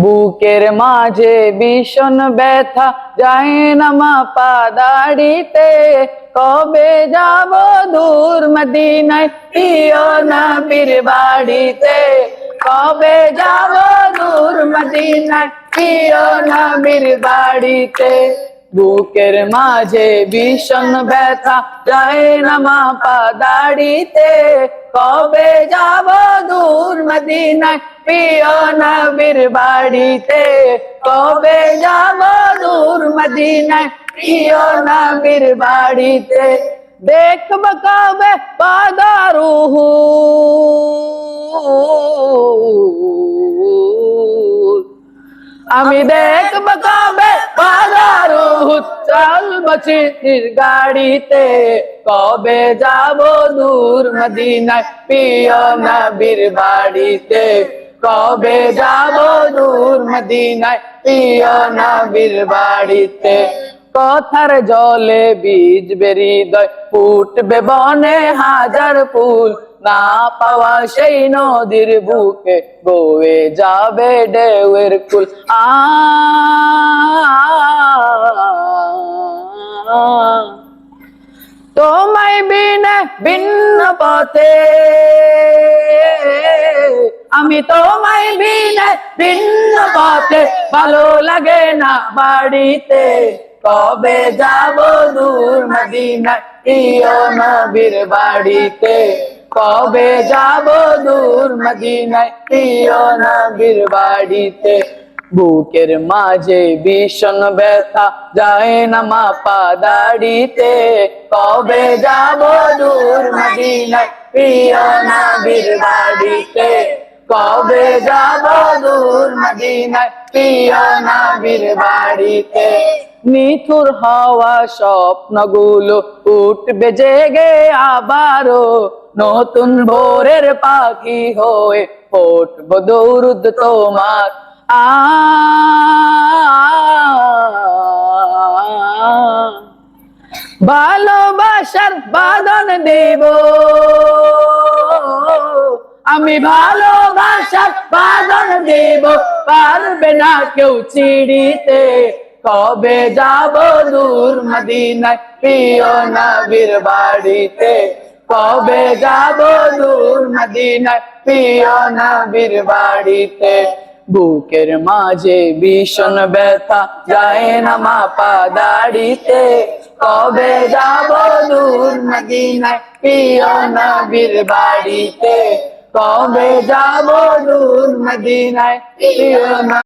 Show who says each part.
Speaker 1: বুকের মাঝে ভীষণ ব্যথা, যায় না মাপা দাড়িতে। কবে যাব দূর মদিনায়, প্রিয় নবীর বাড়িতে। কবে যাব দূর মদিনায়, প্রিয় নবীর বাড়িতে। বুকের মাঝে ভীষণ ব্যথা, যায় না মাপা দাড়িতে। কবে যাব দূর মদিনায়, প্রিয় নবীর বাড়িতে। কবে যাব দূর মদিনায়, প্রিয় নবীর বাড়িতে। দেখব কবে পাদারুহু, আমি দেখব কবে পাদারুহু, চলব চিঠির গাড়িতে। কবে যাব দূর মদিনায়, প্রিয় নবীর বাড়িতে। কবে যাব দূর মদিনায়, প্রিয় নবীর বাড়িতে। কথার জলে বীজ হৃদয়, ফুটবে বনে হাজার ফুল। না পাওয়া সেই নদীর বুকে, বয়ে যাবে ঢেউয়ের কুল। তোমায় বিনে ভিন্ন পথে, আমি তোমায় বিনে ভিন্ন পথে, ভালো লাগে না বাড়িতে। কবে যাব দূর মদিনায়, প্রিয় নবীর বাড়িতে। কবে যাব দূর মদিনায়, প্রিয় নবীর বাড়িতে। বুকের মাঝে ভীষণ ব্যথা, যায় না মাপা দাড়িতে। কবে যাব দূর মদিনায়, প্রিয় নবীর বাড়িতে। কবে যাব দূর মদিনায়, প্রিয় নবীর বাড়িতে। নিথুর হওয়া স্বপ্নগুলো উঠবে জেগে আবারো, নতুন ভোরের পাখি হয়ে উঠব দরুদ তোমার। ভালোবাসার বাঁধন দেব, আমি ভালোবাসার বাঁধন দেব, পারবে না কেউ ছিঁড়িতে। কবে যাব দূর মদিনায়, প্রিয় নবীর বাড়িতে। কবে যাব দূর মদিনায়, প্রিয় নবীর বাড়িতে। বুকের মাঝে ভীষণ ব্যথা, যায় না মাপা দাড়িতে। কবে যাব দূর মদিনায়, প্রিয় নবীর বাড়িতে। কবে যাব দূর মদিনায়, প্রিয়